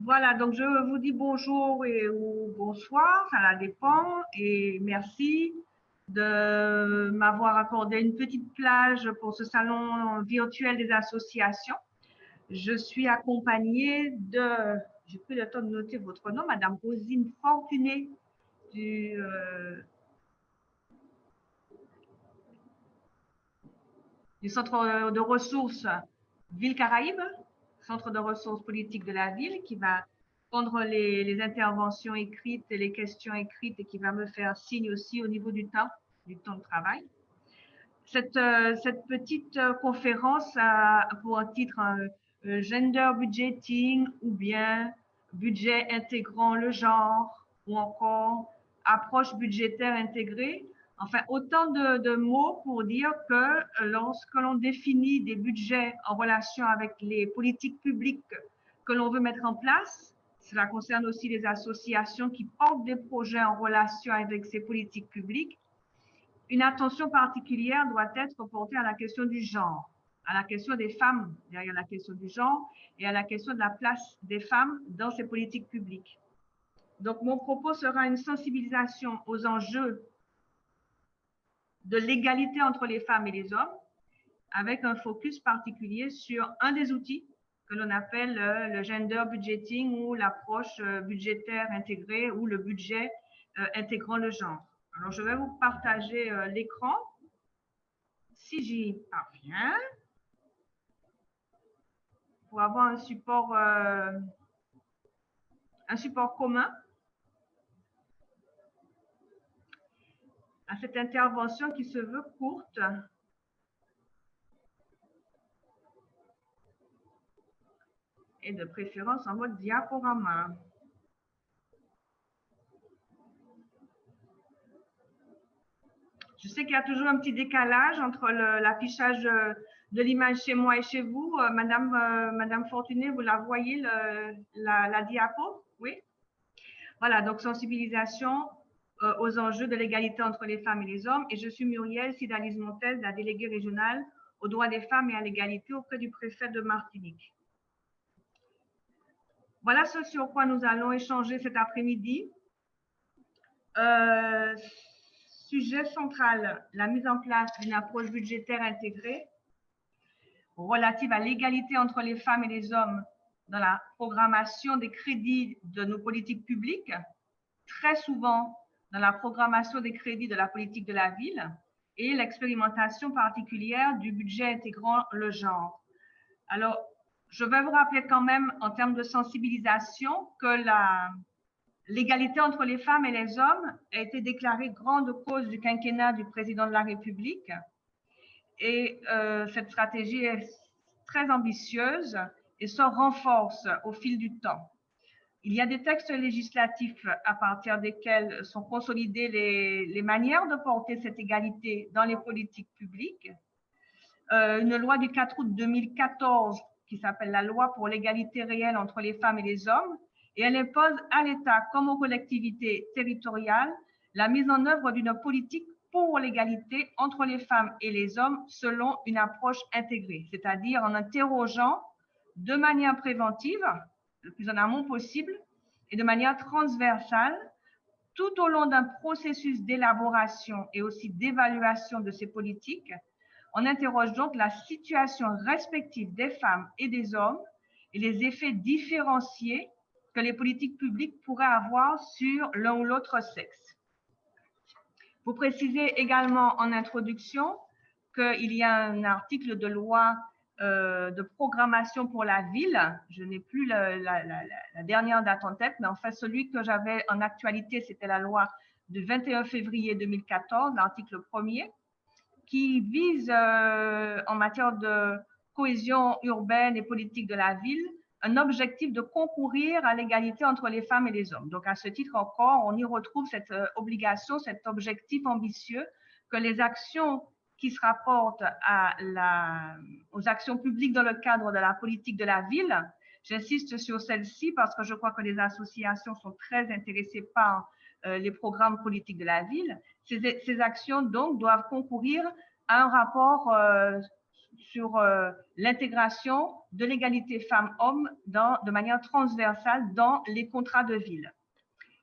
Voilà, donc je vous dis bonjour ou bonsoir, ça dépend, et merci de m'avoir accordé une petite plage pour ce salon virtuel des associations. Je suis accompagnée de, j'ai pris le temps de noter votre nom, Madame Rosine Fortuné du, du Centre de ressources Ville Caraïbe, Centre de ressources politiques de la ville, qui va prendre les interventions écrites et les questions écrites et qui va me faire signe aussi au niveau du temps de travail. Cette petite conférence a pour un titre Gender Budgeting ou bien Budget intégrant le genre ou encore Approche budgétaire intégrée. Enfin, autant de mots pour dire que lorsque l'on définit des budgets en relation avec les politiques publiques que l'on veut mettre en place, cela concerne aussi les associations qui portent des projets en relation avec ces politiques publiques, une attention particulière doit être portée à la question du genre, à la question des femmes derrière la question du genre et à la question de la place des femmes dans ces politiques publiques. Donc, mon propos sera une sensibilisation aux enjeux de l'égalité entre les femmes et les hommes, avec un focus particulier sur un des outils que l'on appelle le gender budgeting ou l'approche budgétaire intégrée ou le budget intégrant le genre. Alors, je vais vous partager l'écran. Si j'y parviens, pour avoir un support commun à cette intervention qui se veut courte. Et de préférence en mode diaporama. Je sais qu'il y a toujours un petit décalage entre l'affichage de l'image chez moi et chez vous. Madame Fortuné, vous la voyez, la diapo? Oui. Voilà, donc sensibilisation aux enjeux de l'égalité entre les femmes et les hommes. Et je suis Muriel Sidalise-Montel, la déléguée régionale aux droits des femmes et à l'égalité auprès du préfet de Martinique. Voilà ce sur quoi nous allons échanger cet après-midi. Sujet central, la mise en place d'une approche budgétaire intégrée relative à l'égalité entre les femmes et les hommes dans la programmation des crédits de nos politiques publiques, très souvent dans la programmation des crédits de la politique de la ville et l'expérimentation particulière du budget intégrant le genre. Alors, je vais vous rappeler quand même en termes de sensibilisation que l'égalité entre les femmes et les hommes a été déclarée grande cause du quinquennat du président de la République. Et cette stratégie est très ambitieuse et se renforce au fil du temps. Il y a des textes législatifs à partir desquels sont consolidées les manières de porter cette égalité dans les politiques publiques. Une loi du 4 août 2014 qui s'appelle la loi pour l'égalité réelle entre les femmes et les hommes, et elle impose à l'État comme aux collectivités territoriales la mise en œuvre d'une politique pour l'égalité entre les femmes et les hommes selon une approche intégrée, c'est-à-dire en interrogeant de manière préventive, le plus en amont possible, et de manière transversale, tout au long d'un processus d'élaboration et aussi d'évaluation de ces politiques. On interroge donc la situation respective des femmes et des hommes et les effets différenciés que les politiques publiques pourraient avoir sur l'un ou l'autre sexe. Vous précisez également en introduction qu'il y a un article de loi de programmation pour la ville. Je n'ai plus la dernière date en tête, mais en fait, celui que j'avais en actualité, c'était la loi du 21 février 2014, l'article 1er, qui vise en matière de cohésion urbaine et politique de la ville un objectif de concourir à l'égalité entre les femmes et les hommes. Donc, à ce titre encore, on y retrouve cette obligation, cet objectif ambitieux que les actions qui se rapportent aux actions publiques dans le cadre de la politique de la ville, j'insiste sur celle-ci parce que je crois que les associations sont très intéressées par les programmes politiques de la ville. Ces actions, donc, doivent concourir à un rapport sur l'intégration de l'égalité femmes-hommes de manière transversale dans les contrats de ville.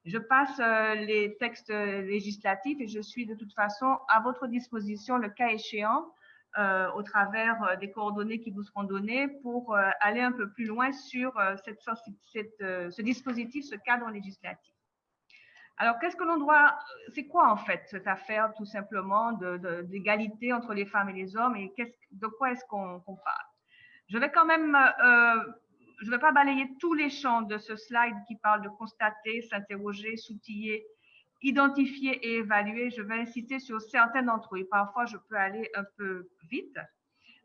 Je passe les textes législatifs et je suis de toute façon à votre disposition le cas échéant au travers des coordonnées qui vous seront données pour aller un peu plus loin sur ce dispositif, ce cadre législatif. Alors, qu'est-ce que l'on doit, c'est quoi en fait cette affaire tout simplement d'égalité entre les femmes et les hommes et de quoi est-ce qu'on parle? Je vais quand même, je ne vais pas balayer tous les champs de ce slide qui parle de constater, s'interroger, s'outiller, identifier et évaluer. Je vais insister sur certains d'entre eux. Parfois, je peux aller un peu vite.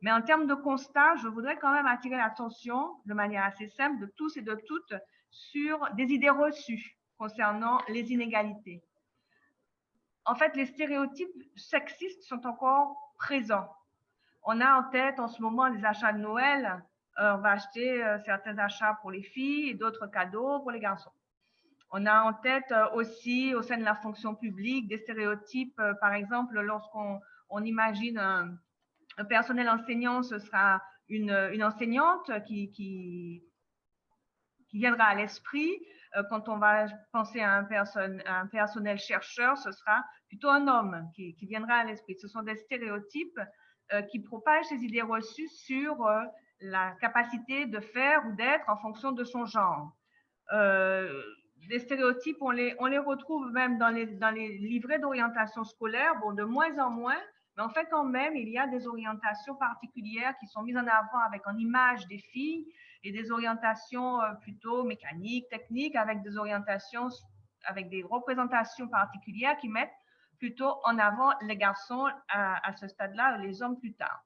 Mais en termes de constat, je voudrais quand même attirer l'attention de manière assez simple de tous et de toutes sur des idées reçues concernant les inégalités. En fait, les stéréotypes sexistes sont encore présents. On a en tête en ce moment les achats de Noël. On va acheter certains achats pour les filles et d'autres cadeaux pour les garçons. On a en tête aussi au sein de la fonction publique des stéréotypes. Par exemple, lorsqu'on imagine un personnel enseignant, ce sera une enseignante qui viendra à l'esprit. Quand on va penser à un personnel chercheur, ce sera plutôt un homme qui viendra à l'esprit. Ce sont des stéréotypes qui propagent ces idées reçues sur la capacité de faire ou d'être en fonction de son genre. Les stéréotypes, on les retrouve même dans les livrets d'orientation scolaire, bon, de moins en moins, mais en fait quand même, il y a des orientations particulières qui sont mises en avant avec en image des filles et des orientations plutôt mécaniques, techniques, avec des orientations, avec des représentations particulières qui mettent plutôt en avant les garçons à ce stade-là, les hommes plus tard.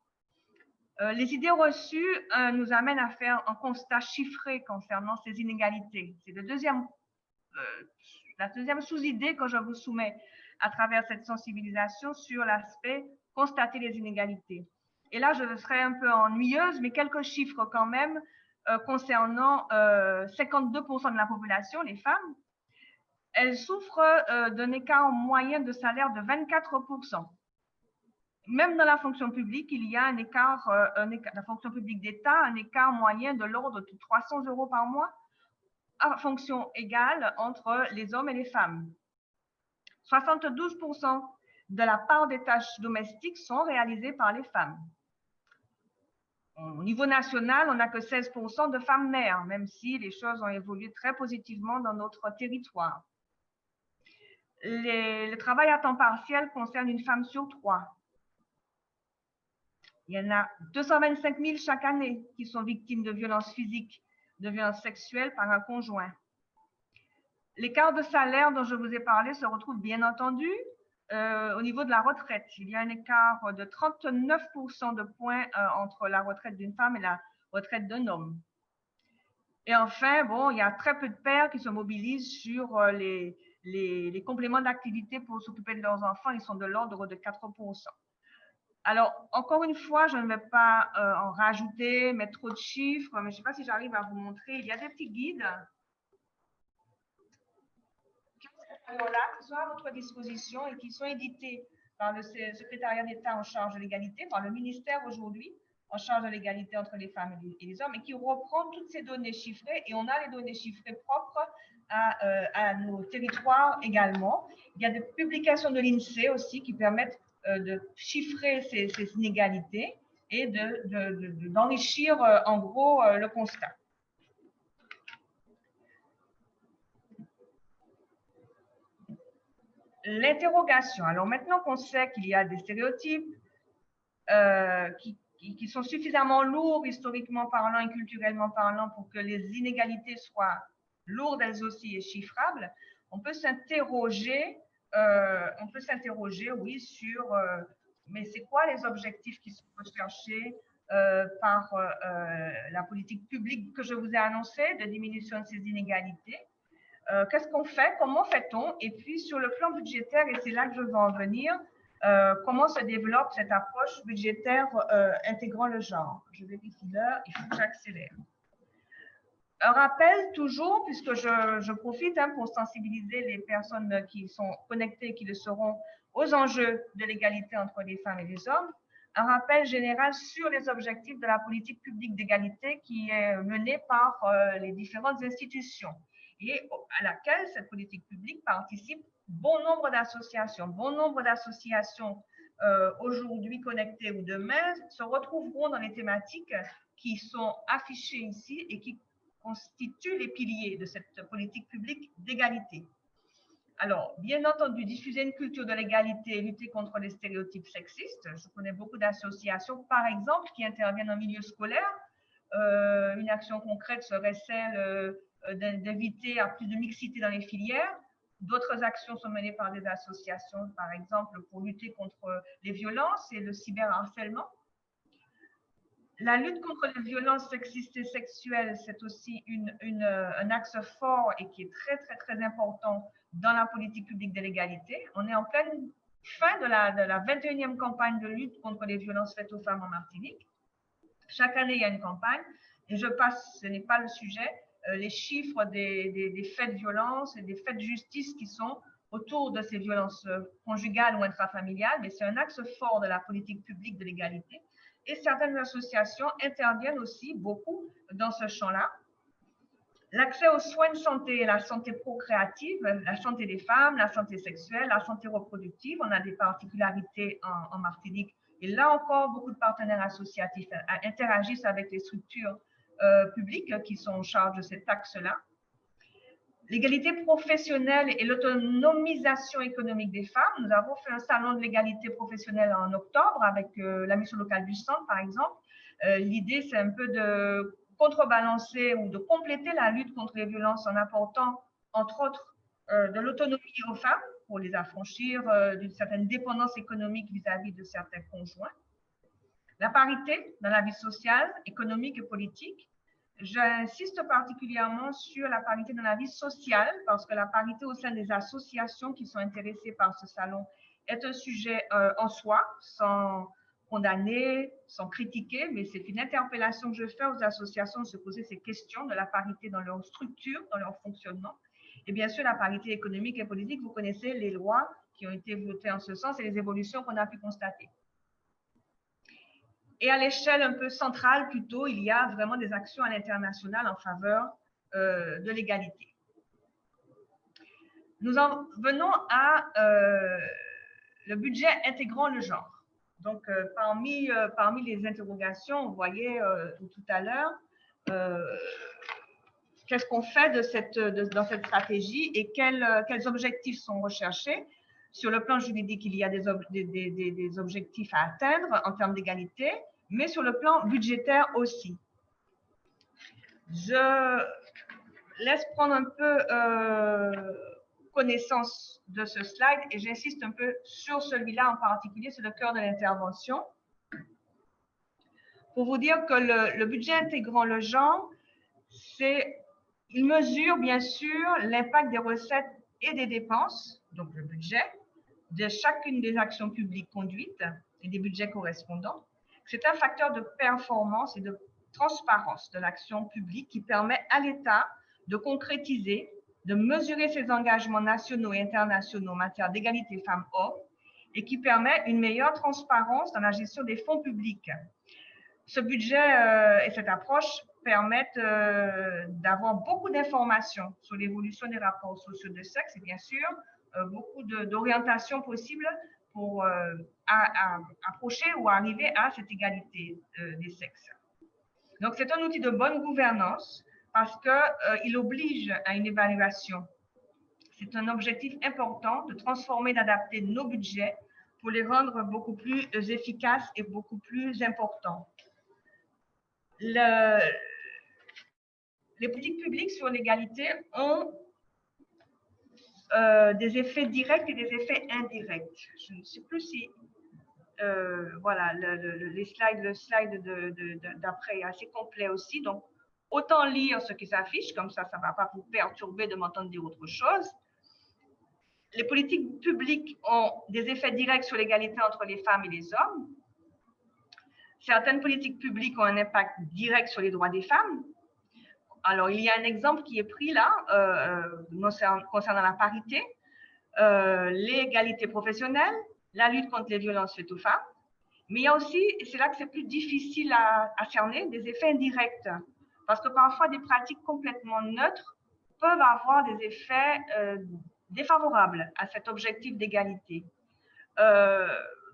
Les idées reçues nous amènent à faire un constat chiffré concernant ces inégalités. C'est la deuxième sous-idée que je vous soumets à travers cette sensibilisation sur l'aspect constater les inégalités. Et là, je serai un peu ennuyeuse, mais quelques chiffres quand même concernant 52% de la population, les femmes. Elles souffrent d'un écart moyen de salaire de 24%. Même dans la fonction publique, il y a un écart, la fonction publique d'État, un écart moyen de l'ordre de 300 € par mois, à fonction égale entre les hommes et les femmes. 72% de la part des tâches domestiques sont réalisées par les femmes. Au niveau national, on n'a que 16% de femmes mères, même si les choses ont évolué très positivement dans notre territoire. Le travail à temps partiel concerne une femme sur 3. Il y en a 225 000 chaque année qui sont victimes de violences physiques, de violences sexuelles par un conjoint. L'écart de salaire dont je vous ai parlé se retrouve bien entendu au niveau de la retraite. Il y a un écart de 39% de points entre la retraite d'une femme et la retraite d'un homme. Et enfin, bon, il y a très peu de pères qui se mobilisent sur les compléments d'activité pour s'occuper de leurs enfants. Ils sont de l'ordre de 4%. Alors, encore une fois, je ne vais pas en rajouter, mettre trop de chiffres, mais je ne sais pas si j'arrive à vous montrer. Il y a des petits guides qui sont à votre disposition et qui sont édités par le secrétariat d'État en charge de l'égalité, par le ministère aujourd'hui en charge de l'égalité entre les femmes et les hommes, et qui reprend toutes ces données chiffrées. Et on a les données chiffrées propres à nos territoires également. Il y a des publications de l'INSEE aussi qui permettent de chiffrer ces inégalités et d'enrichir en gros le constat. L'interrogation. Alors maintenant qu'on sait qu'il y a des stéréotypes qui sont suffisamment lourds historiquement parlant et culturellement parlant pour que les inégalités soient lourdes elles aussi et chiffrables, on peut s'interroger oui, sur mais c'est quoi les objectifs qui sont recherchés par la politique publique que je vous ai annoncée de diminution de ces inégalités. Qu'est-ce qu'on fait? Comment fait-on? Et puis, sur le plan budgétaire, et c'est là que je veux en venir, comment se développe cette approche budgétaire intégrant le genre? Je vérifie l'heure, il faut que j'accélère. Un rappel toujours, puisque je profite pour sensibiliser les personnes qui sont connectées, qui le seront, aux enjeux de l'égalité entre les femmes et les hommes. un rappel général sur les objectifs de la politique publique d'égalité qui est menée par les différentes institutions et à laquelle cette politique publique participe bon nombre d'associations. Bon nombre d'associations aujourd'hui connectées ou demain se retrouveront dans les thématiques qui sont affichées ici et qui constituent les piliers de cette politique publique d'égalité. Alors, bien entendu, diffuser une culture de l'égalité et lutter contre les stéréotypes sexistes. Je connais beaucoup d'associations, par exemple, qui interviennent en milieu scolaire. Une action concrète serait celle d'inviter à plus de mixité dans les filières. D'autres actions sont menées par des associations, par exemple, pour lutter contre les violences et le cyberharcèlement. La lutte contre les violences sexistes et sexuelles, c'est aussi un axe fort et qui est très, très, très important dans la politique publique de l'égalité. On est en pleine fin de la 21e campagne de lutte contre les violences faites aux femmes en Martinique. Chaque année, il y a une campagne et je passe, ce n'est pas le sujet, les chiffres des faits de violence et des faits de justice qui sont autour de ces violences conjugales ou intrafamiliales, mais c'est un axe fort de la politique publique de l'égalité. Et certaines associations interviennent aussi beaucoup dans ce champ-là. L'accès aux soins de santé et la santé procréative, la santé des femmes, la santé sexuelle, la santé reproductive, on a des particularités en Martinique. Et là encore, beaucoup de partenaires associatifs interagissent avec les structures publiques qui sont en charge de cet axe-là. L'égalité professionnelle et l'autonomisation économique des femmes. Nous avons fait un salon de l'égalité professionnelle en octobre avec la mission locale du centre, par exemple. L'idée, c'est un peu de contrebalancer ou de compléter la lutte contre les violences en apportant, entre autres, de l'autonomie aux femmes pour les affranchir d'une certaine dépendance économique vis-à-vis de certains conjoints. La parité dans la vie sociale, économique et politique. J'insiste particulièrement sur la parité dans la vie sociale parce que la parité au sein des associations qui sont intéressées par ce salon est un sujet en soi, sans condamner, sans critiquer, mais c'est une interpellation que je fais aux associations de se poser ces questions de la parité dans leur structure, dans leur fonctionnement. Et bien sûr, la parité économique et politique, vous connaissez les lois qui ont été votées en ce sens et les évolutions qu'on a pu constater. Et à l'échelle un peu centrale, plutôt, il y a vraiment des actions à l'international en faveur de l'égalité. Nous en venons à le budget intégrant le genre. Donc, parmi les interrogations, vous voyez tout à l'heure, qu'est-ce qu'on fait dans cette stratégie et quels objectifs sont recherchés. Sur le plan juridique, il y a des objectifs à atteindre en termes d'égalité, mais sur le plan budgétaire aussi. Je laisse prendre un peu connaissance de ce slide et j'insiste un peu sur celui-là en particulier, c'est le cœur de l'intervention. Pour vous dire que le budget intégrant le genre, il mesure bien sûr l'impact des recettes et des dépenses, donc le budget, de chacune des actions publiques conduites et des budgets correspondants. C'est un facteur de performance et de transparence de l'action publique qui permet à l'État de concrétiser, de mesurer ses engagements nationaux et internationaux en matière d'égalité femmes-hommes et qui permet une meilleure transparence dans la gestion des fonds publics. Ce budget et cette approche permettent d'avoir beaucoup d'informations sur l'évolution des rapports sociaux de sexe et bien sûr beaucoup d'orientations possibles pour approcher ou arriver à cette égalité des sexes. Donc, c'est un outil de bonne gouvernance parce qu'il oblige à une évaluation. C'est un objectif important de transformer, d'adapter nos budgets pour les rendre beaucoup plus efficaces et beaucoup plus importants. Les politiques publiques sur l'égalité ont des effets directs et des effets indirects. Je ne sais plus si, voilà, le slide d'après est assez complet aussi. Donc, autant lire ce qui s'affiche, comme ça ne va pas vous perturber de m'entendre dire autre chose. Les politiques publiques ont des effets directs sur l'égalité entre les femmes et les hommes. Certaines politiques publiques ont un impact direct sur les droits des femmes. Alors, il y a un exemple qui est pris là, concernant la parité, l'égalité professionnelle, la lutte contre les violences faites aux femmes Mais il y a aussi, et c'est là que c'est plus difficile à cerner, des effets indirects. Parce que parfois, des pratiques complètement neutres peuvent avoir des effets défavorables à cet objectif d'égalité.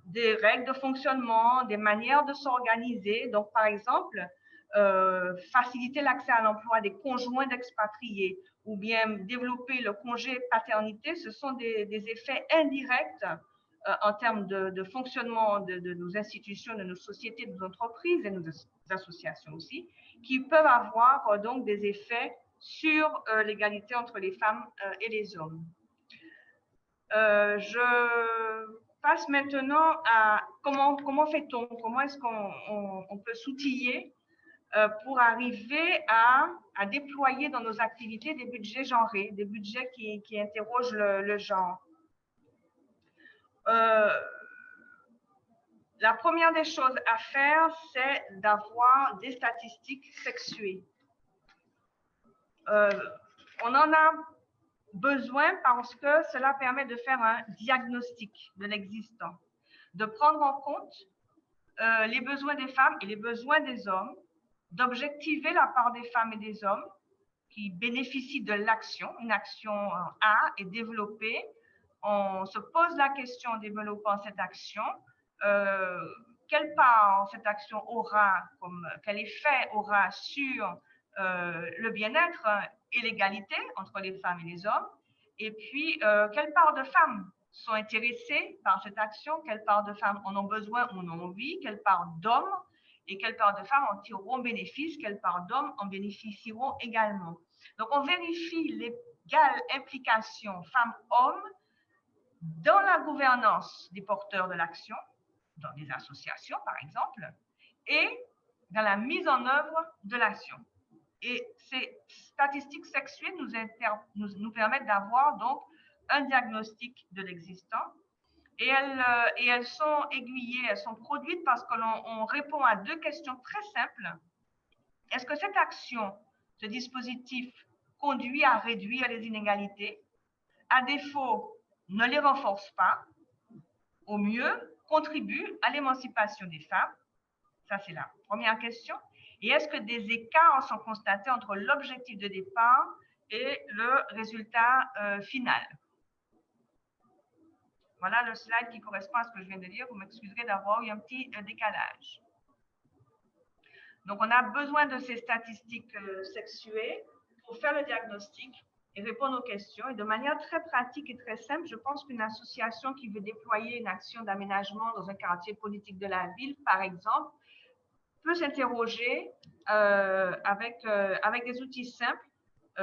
Des règles de fonctionnement, des manières de s'organiser. Donc, par exemple, faciliter l'accès à l'emploi des conjoints d'expatriés ou bien développer le congé paternité, ce sont des effets indirects en termes de fonctionnement de nos institutions, de nos sociétés, de nos entreprises et de nos associations aussi, qui peuvent avoir donc des effets sur l'égalité entre les femmes et les hommes. Je passe maintenant à comment fait-on, comment est-ce qu'on peut s'outiller pour arriver à déployer dans nos activités des budgets genrés, des budgets qui interrogent le genre. La première des choses à faire, c'est d'avoir des statistiques sexuées. On en a besoin parce que cela permet de faire un diagnostic de l'existant, de prendre en compte les besoins des femmes et les besoins des hommes, d'objectiver la part des femmes et des hommes qui bénéficient de l'action. Une action A est développée. On se pose la question en développant cette action. Quelle part cette action aura, quel effet aura sur le bien-être et l'égalité entre les femmes et les hommes? Et puis, quelle part de femmes sont intéressées par cette action? Quelle part de femmes en ont besoin ou en ont envie? Quelle part d'hommes et quelle part de femmes en tireront bénéfice? Quelle part d'hommes en bénéficieront également? Donc, on vérifie l'égale implication femmes-hommes dans la gouvernance des porteurs de l'action, dans des associations par exemple, et dans la mise en œuvre de l'action. Et ces statistiques sexuées nous permettent d'avoir donc un diagnostic de l'existant. Et elles sont aiguillées, elles sont produites parce que l'on répond à deux questions très simples. Est-ce que cette action, ce dispositif, conduit à réduire les inégalités? À défaut, ne les renforce pas. Au mieux, contribue à l'émancipation des femmes? Ça, c'est la première question. Et est-ce que des écarts sont constatés entre l'objectif de départ et le résultat final? Voilà le slide qui correspond à ce que je viens de dire. Vous m'excuserez d'avoir eu un petit décalage. Donc, on a besoin de ces statistiques sexuées pour faire le diagnostic et répondre aux questions. Et de manière très pratique et très simple, je pense qu'une association qui veut déployer une action d'aménagement dans un quartier politique de la ville, par exemple, peut s'interroger avec des outils simples,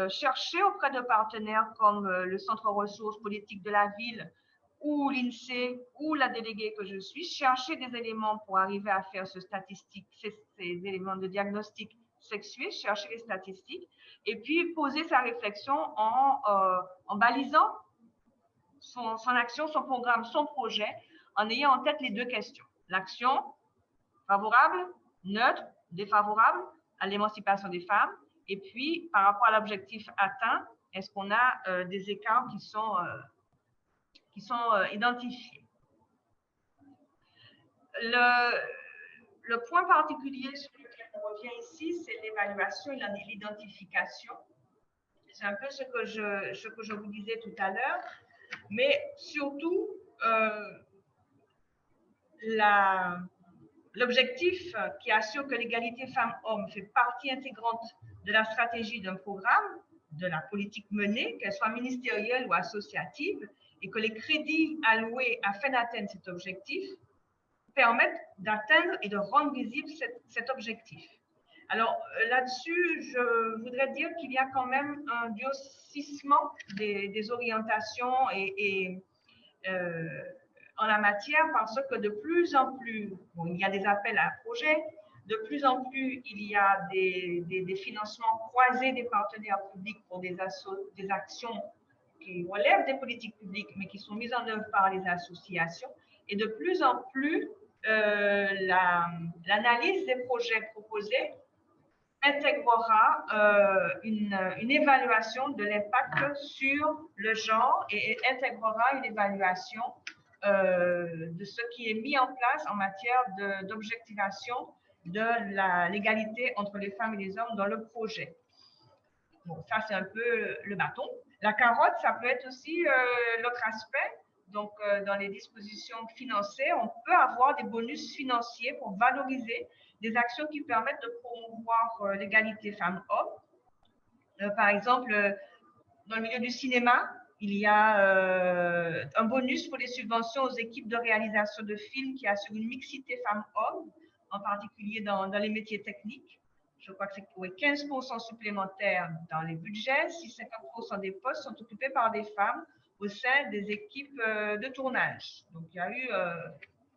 chercher auprès de partenaires comme le Centre ressources politiques de la ville ou l'INSEE ou la déléguée que je suis, chercher des éléments pour arriver à faire ces éléments de diagnostic sexué, chercher les statistiques et puis poser sa réflexion en balisant son action, son programme, son projet, en ayant en tête les deux questions. L'action favorable, neutre, défavorable à l'émancipation des femmes. Et puis, par rapport à l'objectif atteint, est-ce qu'on a des écarts qui sont identifiés? Le point particulier sur lequel on revient ici, c'est l'évaluation et l'identification. C'est un peu ce que je vous disais tout à l'heure, mais surtout, l'objectif qui assure que l'égalité femmes-hommes fait partie intégrante de la stratégie d'un programme, de la politique menée, qu'elle soit ministérielle ou associative, et que les crédits alloués afin d'atteindre cet objectif permettent d'atteindre et de rendre visible cet objectif. Alors là-dessus, je voudrais dire qu'il y a quand même un durcissement des orientations en la matière parce que de plus en plus, bon, il y a des appels à projets, de plus en plus, il y a des financements croisés des partenaires publics pour des actions qui relèvent des politiques publiques, mais qui sont mises en œuvre par les associations. Et de plus en plus, l'analyse des projets proposés intégrera une évaluation de l'impact sur le genre et intégrera une évaluation de ce qui est mis en place en matière d'objectivation de l'égalité entre les femmes et les hommes dans le projet. Bon, ça, c'est un peu le bâton. La carotte, ça peut être aussi l'autre aspect. Donc, dans les dispositions financières, on peut avoir des bonus financiers pour valoriser des actions qui permettent de promouvoir l'égalité femmes-hommes. Par exemple, dans le milieu du cinéma, il y a un bonus pour les subventions aux équipes de réalisation de films qui assurent une mixité femmes-hommes, en particulier dans les métiers techniques. Je crois que c'est pour 15% supplémentaires dans les budgets, si 50% des postes sont occupés par des femmes au sein des équipes de tournage. Donc, il y a eu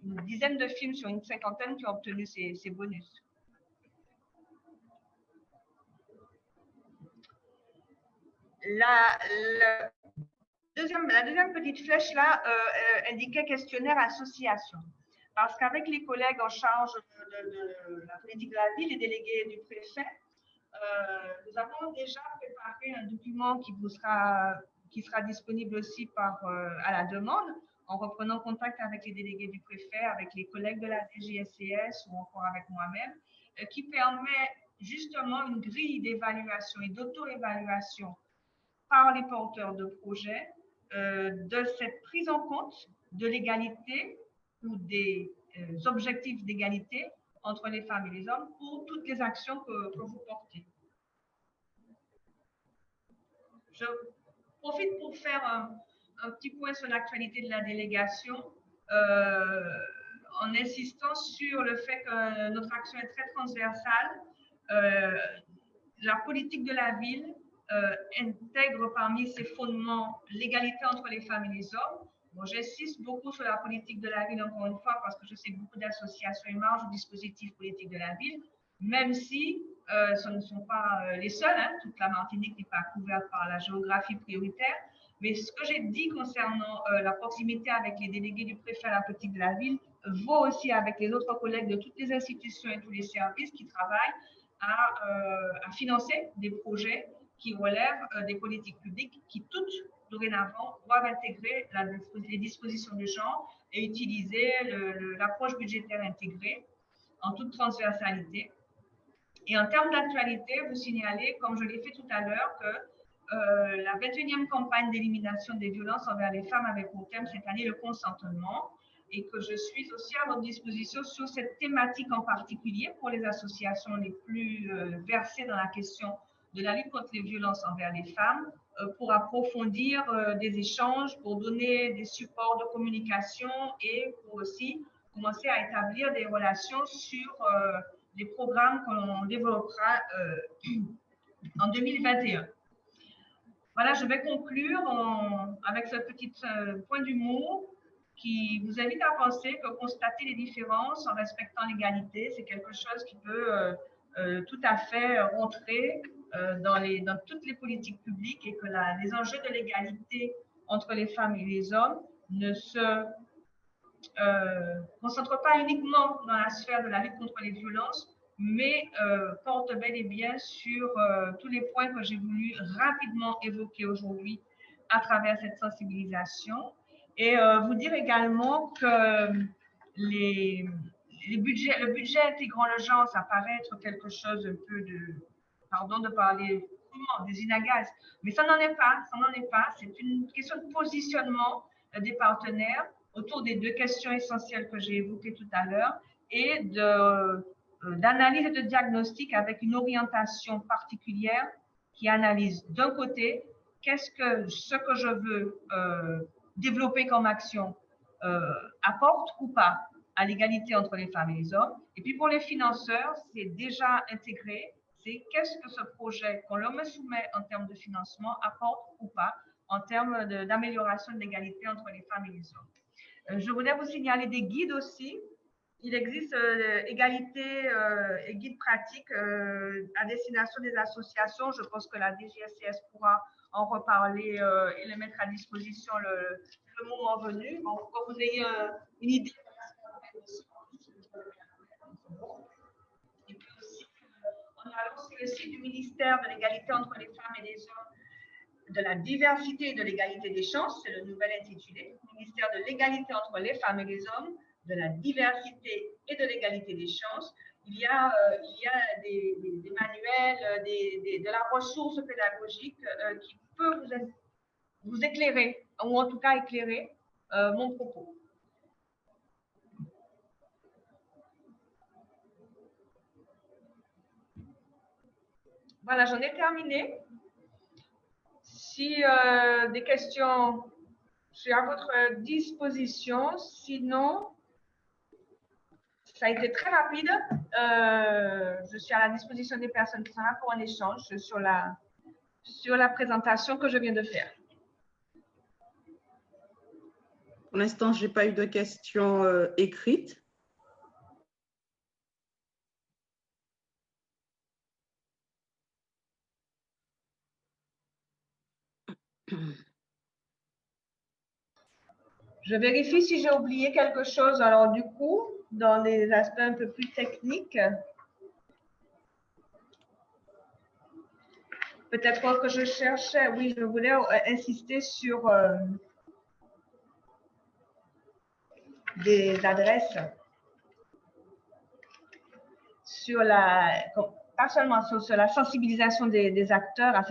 une dizaine de films sur une cinquantaine qui ont obtenu ces bonus. La deuxième petite flèche là indiquait questionnaire association. Parce qu'avec les collègues en charge de la politique de la ville, les délégués du préfet, nous avons déjà préparé un document qui sera disponible aussi à la demande, en reprenant contact avec les délégués du préfet, avec les collègues de la DGSCS ou encore avec moi-même, qui permet justement une grille d'évaluation et d'auto-évaluation par les porteurs de projets de cette prise en compte de l'égalité ou des objectifs d'égalité entre les femmes et les hommes pour toutes les actions que vous portez. Je profite pour faire un petit point sur l'actualité de la délégation en insistant sur le fait que notre action est très transversale. La politique de la ville intègre parmi ses fondements l'égalité entre les femmes et les hommes. Bon, j'insiste beaucoup sur la politique de la ville, encore une fois, parce que je sais que beaucoup d'associations émargent au dispositif politique de la ville, même si ce ne sont pas les seuls. Hein, toute la Martinique n'est pas couverte par la géographie prioritaire. Mais ce que j'ai dit concernant la proximité avec les délégués du préfet à la politique de la ville vaut aussi avec les autres collègues de toutes les institutions et tous les services qui travaillent à financer des projets qui relèvent des politiques publiques qui toutes, dorénavant, doivent intégrer les dispositions de genre et utiliser l'approche budgétaire intégrée en toute transversalité. Et en termes d'actualité, vous signalez, comme je l'ai fait tout à l'heure, que la 21e campagne d'élimination des violences envers les femmes avait pour thème cette année le consentement et que je suis aussi à votre disposition sur cette thématique en particulier pour les associations les plus versées dans la question de la lutte contre les violences envers les femmes, pour approfondir des échanges, pour donner des supports de communication et pour aussi commencer à établir des relations sur les programmes que l'on développera en 2021. Voilà, je vais conclure avec ce petit point d'humour qui vous invite à penser que constater les différences en respectant l'égalité, c'est quelque chose qui peut tout à fait rentrer dans toutes les politiques publiques et que les enjeux de l'égalité entre les femmes et les hommes ne se concentrent pas uniquement dans la sphère de la lutte contre les violences, mais portent bel et bien sur tous les points que j'ai voulu rapidement évoquer aujourd'hui à travers cette sensibilisation. Et vous dire également que le budget intégrant le genre, ça paraît être quelque chose un peu pardon de parler d'usine à gaz, mais ça n'en est pas, c'est une question de positionnement des partenaires autour des deux questions essentielles que j'ai évoquées tout à l'heure et d'analyse et de diagnostic avec une orientation particulière qui analyse d'un côté ce que je veux développer comme action apporte ou pas à l'égalité entre les femmes et les hommes. Et puis pour les financeurs, c'est déjà intégré, c'est qu'est-ce que ce projet qu'on leur me soumet en termes de financement apporte ou pas en termes d'amélioration de l'égalité entre les femmes et les hommes. Je voulais vous signaler des guides aussi. Il existe égalité et guide pratique à destination des associations. Je pense que la DGSCS pourra en reparler et le mettre à disposition le moment venu. Bon, pour que vous ayez une idée. Et puis aussi, on a lancé le site du ministère de l'égalité entre les femmes et les hommes de la diversité et de l'égalité des chances, c'est le nouvel intitulé, ministère de l'égalité entre les femmes et les hommes, de la diversité et de l'égalité des chances. Il y a des manuels, de la ressource pédagogique qui peut vous éclairer, ou en tout cas éclairer mon propos. Voilà, j'en ai terminé. Si des questions, je suis à votre disposition. Sinon, ça a été très rapide. Je suis à la disposition des personnes qui sont là pour un échange sur la présentation que je viens de faire. Pour l'instant, je n'ai pas eu de questions écrites. Je vérifie si j'ai oublié quelque chose. Alors, du coup, dans les aspects un peu plus techniques, peut-être que je cherchais, oui, je voulais insister sur des adresses, pas seulement sur la sensibilisation des acteurs à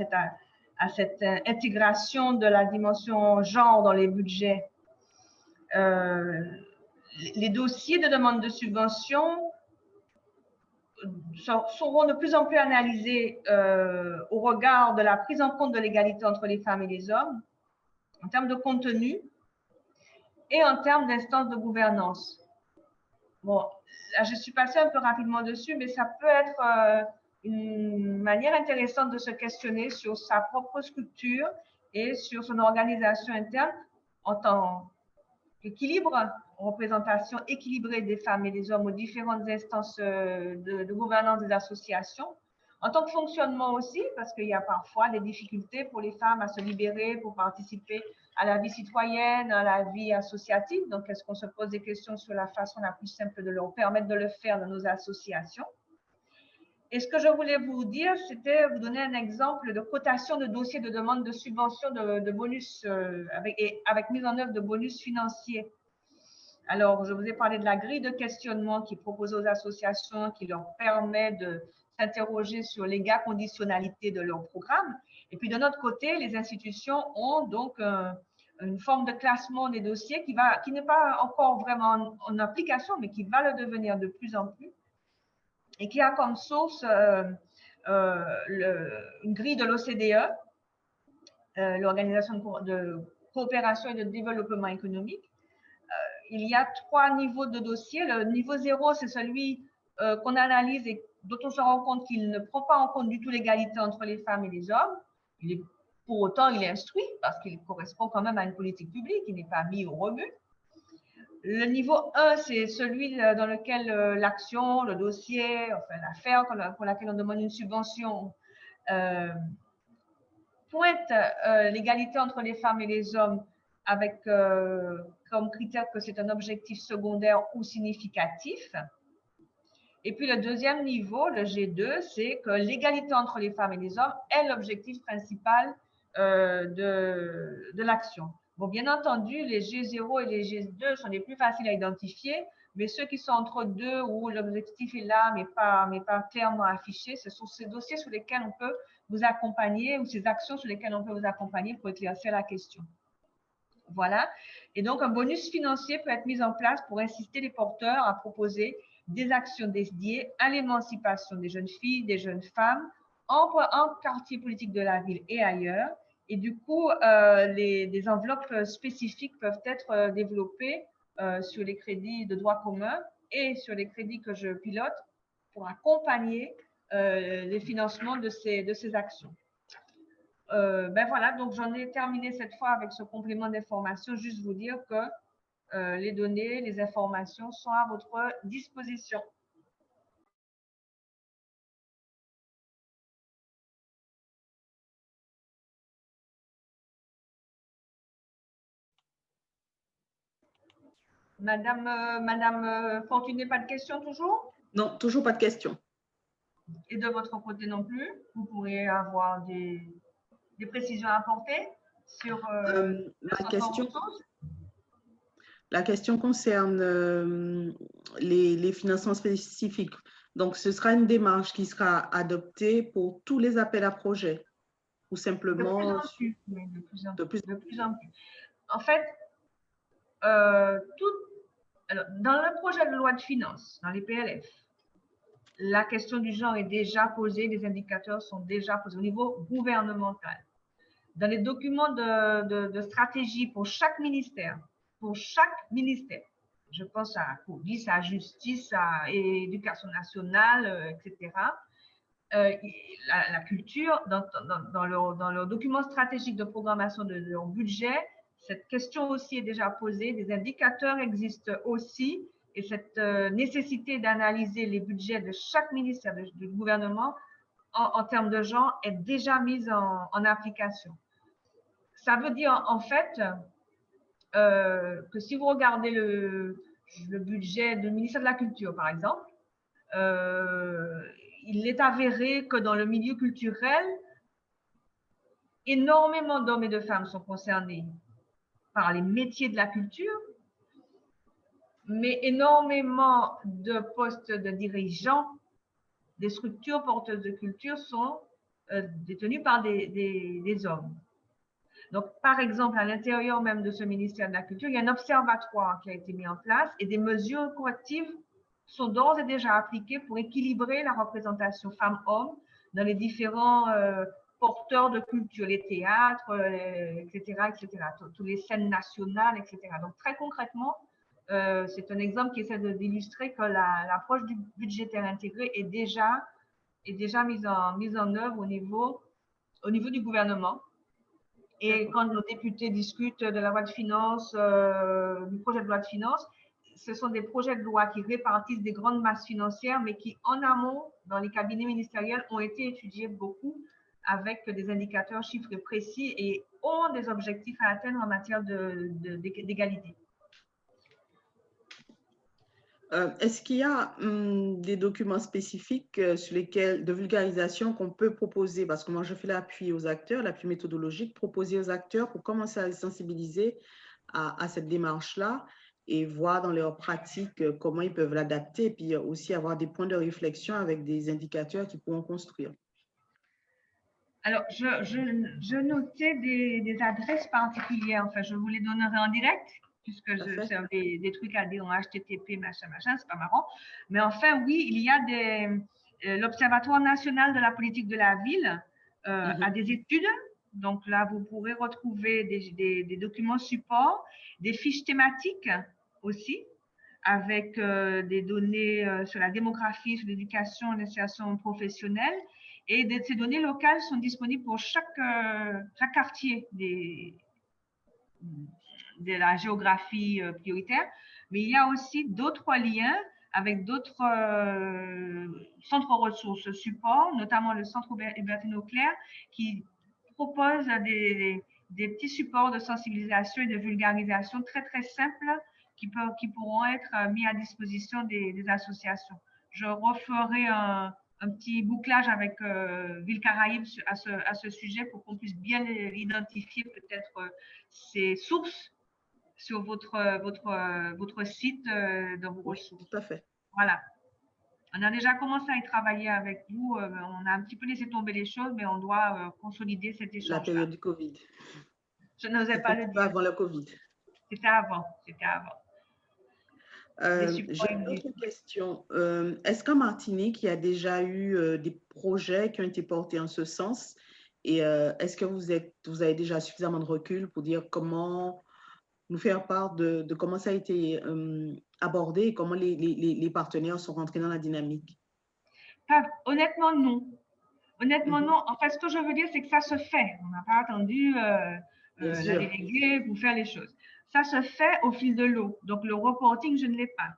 cette intégration de la dimension genre dans les budgets. Les dossiers de demande de subvention seront de plus en plus analysés au regard de la prise en compte de l'égalité entre les femmes et les hommes, en termes de contenu et en termes d'instance de gouvernance. Bon, là, je suis passée un peu rapidement dessus, mais ça peut être une manière intéressante de se questionner sur sa propre structure et sur son organisation interne en tant qu'équilibre, représentation équilibrée des femmes et des hommes aux différentes instances de gouvernance des associations. En tant que fonctionnement aussi, parce qu'il y a parfois des difficultés pour les femmes à se libérer, pour participer à la vie citoyenne, à la vie associative. Donc, est-ce qu'on se pose des questions sur la façon la plus simple de leur permettre de le faire dans nos associations? Et ce que je voulais vous dire, c'était vous donner un exemple de cotation de dossiers de demande de subvention de bonus avec mise en œuvre de bonus financiers. Alors, je vous ai parlé de la grille de questionnement qui est proposée aux associations, qui leur permet de s'interroger sur l'égale conditionnalité de leur programme. Et puis, de notre côté, les institutions ont donc une forme de classement des dossiers qui n'est pas encore vraiment en application, mais qui va le devenir de plus en plus, et qui a comme source une grille de l'OCDE, l'Organisation de coopération et de développement économique. Il y a 3 niveaux de dossiers. Le niveau 0, c'est celui qu'on analyse et dont on se rend compte qu'il ne prend pas en compte du tout l'égalité entre les femmes et les hommes. Pour autant, il est instruit parce qu'il correspond quand même à une politique publique, il n'est pas mis au rebut. Le niveau 1, c'est celui dans lequel l'action, le dossier, enfin l'affaire pour laquelle on demande une subvention pointe l'égalité entre les femmes et les hommes avec comme critère que c'est un objectif secondaire ou significatif. Et puis le deuxième niveau, le G2, c'est que l'égalité entre les femmes et les hommes est l'objectif principal de l'action. Bon, bien entendu, les G0 et les G2 sont les plus faciles à identifier, mais ceux qui sont entre deux, où l'objectif est là, mais pas clairement affiché, ce sont ces dossiers sur lesquels on peut vous accompagner ou ces actions sur lesquelles on peut vous accompagner pour éclaircir la question. Voilà. Et donc, un bonus financier peut être mis en place pour inciter les porteurs à proposer des actions dédiées à l'émancipation des jeunes filles, des jeunes femmes, en quartier politique de la ville et ailleurs. Et du coup, des enveloppes spécifiques peuvent être développées sur les crédits de droit commun et sur les crédits que je pilote pour accompagner les financements de ces actions. Ben voilà, donc j'en ai terminé cette fois avec ce complément d'information. Juste vous dire que les données, les informations sont à votre disposition. Madame Fortuné, pas de questions toujours? Non, toujours pas de questions. Et de votre côté non plus? Vous pourriez avoir des des précisions à apporter sur la question concerne les financements spécifiques. Donc, ce sera une démarche qui sera adoptée pour tous les appels à projets ou simplement… De plus en plus, oui, de plus en plus. En fait, dans le projet de loi de finances, dans les PLF, la question du genre est déjà posée, les indicateurs sont déjà posés au niveau gouvernemental. Dans les documents de stratégie pour chaque ministère, je pense à la police, à la justice, à l'éducation nationale, etc., la culture, dans leur document stratégique de programmation de leur budget, cette question aussi est déjà posée, des indicateurs existent aussi, et cette nécessité d'analyser les budgets de chaque ministère du gouvernement en termes de genre est déjà mise en application. Ça veut dire en fait que si vous regardez le budget du ministère de la Culture, par exemple, il est avéré que dans le milieu culturel, énormément d'hommes et de femmes sont concernés par les métiers de la culture, mais énormément de postes de dirigeants des structures porteuses de culture sont détenus par des hommes. Donc, par exemple, à l'intérieur même de ce ministère de la Culture, il y a un observatoire qui a été mis en place et des mesures correctives sont d'ores et déjà appliquées pour équilibrer la représentation femmes-hommes dans les différents porteurs de culture, les théâtres, etc., toutes les scènes nationales, etc. Donc, très concrètement, c'est un exemple qui essaie d'illustrer que l'approche du budgétaire intégré est déjà mise en œuvre au niveau du gouvernement. Et quand nos députés discutent de la loi de finances, du projet de loi de finances, ce sont des projets de loi qui répartissent des grandes masses financières, mais qui, en amont, dans les cabinets ministériels, ont été étudiés beaucoup avec des indicateurs chiffrés précis et ont des objectifs à atteindre en matière d'égalité. Est-ce qu'il y a des documents spécifiques sur lesquels, de vulgarisation qu'on peut proposer? Parce que moi, je fais l'appui aux acteurs, l'appui méthodologique, proposer aux acteurs pour commencer à les sensibiliser à cette démarche-là et voir dans leur pratique comment ils peuvent l'adapter et puis aussi avoir des points de réflexion avec des indicateurs qui pourront construire. Alors, je notais des adresses particulières. Enfin, je vous les donnerai en direct, puisque c'est des trucs à dire en HTTP, machin, c'est pas marrant. Mais enfin, oui, il y a l'Observatoire national de la politique de la ville a des études. Donc là, vous pourrez retrouver des documents support, des fiches thématiques aussi, avec des données sur la démographie, sur l'éducation, l'insertion professionnelle. Et ces données locales sont disponibles pour chaque quartier de la géographie prioritaire. Mais il y a aussi d'autres liens avec d'autres centres ressources support, notamment le centre Hubertine Auclair, qui propose des petits supports de sensibilisation et de vulgarisation très, très simples qui pourront être mis à disposition des associations. Je referai un petit bouclage avec Ville Caraïbes à ce sujet pour qu'on puisse bien identifier peut-être ces sources sur votre site dans vos ressources. Tout à fait. Voilà. On a déjà commencé à y travailler avec vous. On a un petit peu laissé tomber les choses, mais on doit consolider cet échange. La période du Covid. Je n'osais pas le dire. Avant le Covid. C'était avant. J'ai une autre question. Est-ce qu'en Martinique, il y a déjà eu des projets qui ont été portés en ce sens? Et est-ce que vous avez déjà suffisamment de recul pour dire comment nous faire part de comment ça a été abordé et comment les partenaires sont rentrés dans la dynamique? Honnêtement, non. Non. En fait, ce que je veux dire, c'est que ça se fait. On n'a pas attendu la déléguée pour faire les choses. Ça se fait au fil de l'eau. Donc, le reporting, je ne l'ai pas.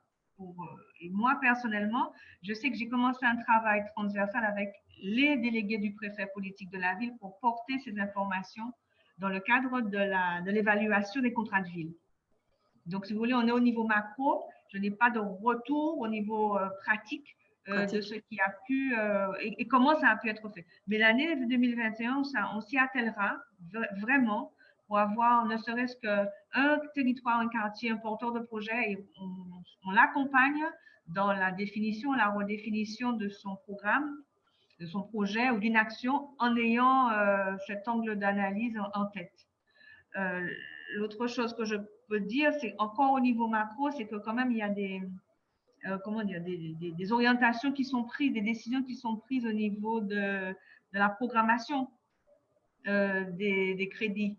Et moi, personnellement, je sais que j'ai commencé un travail transversal avec les délégués du préfet politique de la ville pour porter ces informations dans le cadre de l'évaluation des contrats de ville. Donc, si vous voulez, on est au niveau macro. Je n'ai pas de retour au niveau pratique de ce qui a pu et comment ça a pu être fait. Mais l'année 2021, on s'y attellera vraiment pour avoir ne serait-ce qu'un territoire, un quartier, un porteur de projet et on l'accompagne dans la définition, la redéfinition de son programme, de son projet ou d'une action en ayant cet angle d'analyse en tête. L'autre chose que je peux dire, c'est encore au niveau macro, c'est que quand même il y a des orientations qui sont prises, des décisions qui sont prises au niveau de la programmation des crédits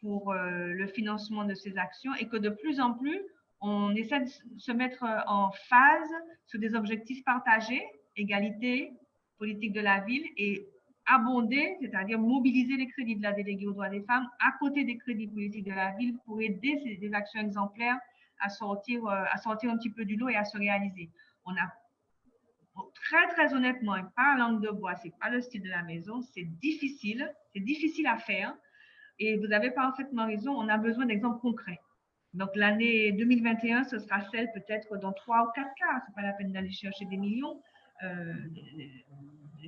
pour le financement de ces actions et que de plus en plus, on essaie de se mettre en phase sur des objectifs partagés, égalité, politique de la ville et abonder, c'est-à-dire mobiliser les crédits de la déléguée aux droits des femmes à côté des crédits politiques de la ville pour aider des actions exemplaires à sortir un petit peu du lot et à se réaliser. On a très honnêtement, et pas langue de bois, c'est pas le style de la maison, c'est difficile à faire. Et vous avez parfaitement raison, on a besoin d'exemples concrets. Donc l'année 2021, ce sera celle peut-être dans 3 ou 4 cas, c'est pas la peine d'aller chercher des millions.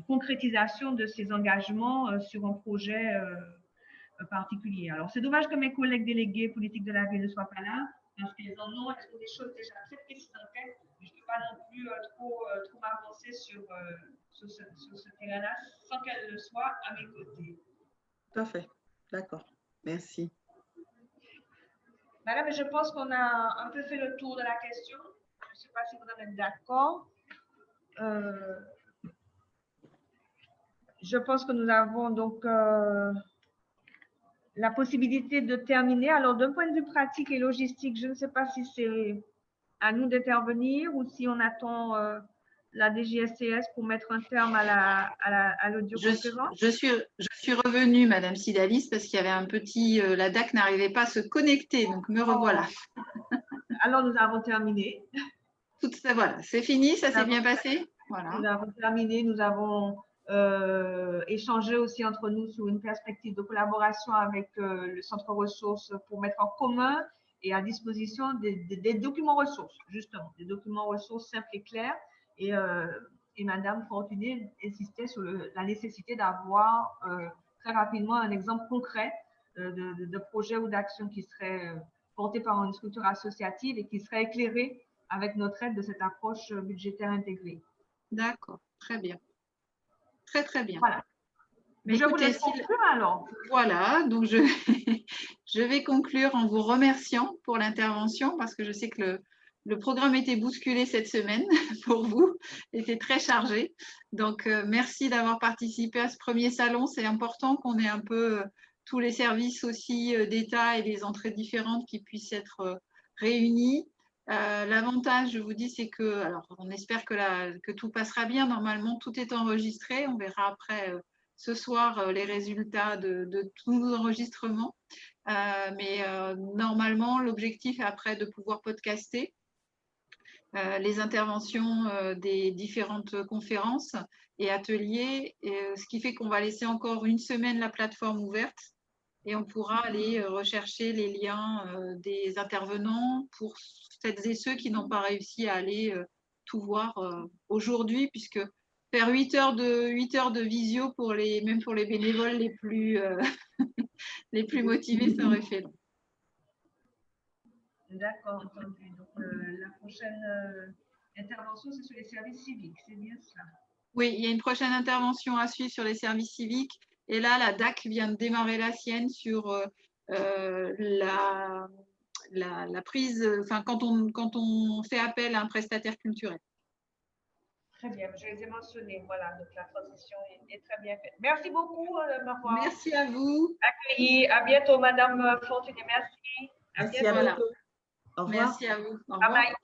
Concrétisation de ces engagements sur un projet particulier. Alors, c'est dommage que mes collègues délégués politiques de la ville ne soient pas là, parce qu'ils en ont des choses déjà très précises en tête, mais je ne peux pas non plus trop m'avancer sur ce terrain-là sans qu'elle le soit à mes côtés. Tout à fait. D'accord. Merci. Madame, je pense qu'on a un peu fait le tour de la question. Je ne sais pas si vous en êtes d'accord. Je pense que nous avons donc la possibilité de terminer. Alors, d'un point de vue pratique et logistique, je ne sais pas si c'est à nous d'intervenir ou si on attend la DGSCS pour mettre un terme à l'audioconférence. Je suis revenue, Madame Sidalis, parce qu'il y avait un petit… la DAC n'arrivait pas à se connecter, donc me revoilà. Alors, nous avons terminé. Tout ça, voilà, c'est fini, ça s'est bien passé. Voilà. Nous avons terminé, nous avons échangé aussi entre nous sur une perspective de collaboration avec le centre ressources pour mettre en commun et à disposition des documents ressources, justement, des documents ressources simples et clairs. Et Madame Fortuné insistait sur la nécessité d'avoir très rapidement un exemple concret de projet ou d'action qui serait porté par une structure associative et qui serait éclairé avec notre aide de cette approche budgétaire intégrée. D'accord, très bien. Très bien. Voilà. Mais je vous laisse conclure alors. Voilà, donc je vais conclure en vous remerciant pour l'intervention parce que je sais que le programme était bousculé cette semaine pour vous, était très chargé. Donc, merci d'avoir participé à ce premier salon. C'est important qu'on ait un peu tous les services aussi d'État et les entrées différentes qui puissent être réunis. L'avantage, je vous dis, c'est que, alors on espère que tout passera bien. Normalement, tout est enregistré. On verra après ce soir les résultats de tous nos enregistrements. Mais normalement, l'objectif est après de pouvoir podcaster les interventions des différentes conférences et ateliers, ce qui fait qu'on va laisser encore une semaine la plateforme ouverte. Et on pourra aller rechercher les liens des intervenants pour celles et ceux qui n'ont pas réussi à aller tout voir aujourd'hui, puisque faire 8 heures de visio, même pour les bénévoles les plus, les plus motivés, ça aurait fait long. D'accord, entendu. Donc, la prochaine intervention, c'est sur les services civiques, c'est bien cela? Oui, il y a une prochaine intervention à suivre sur les services civiques. Et là, la DAC vient de démarrer la sienne sur la prise, enfin, quand on fait appel à un prestataire culturel. Très bien, je les ai mentionnés. Voilà, donc la transition est très bien faite. Merci beaucoup de m'avoir Merci à vous. accueilli. À bientôt, Madame Fortuné. Merci. Merci à bientôt. Au revoir. Merci à vous. Au revoir. Bye bye.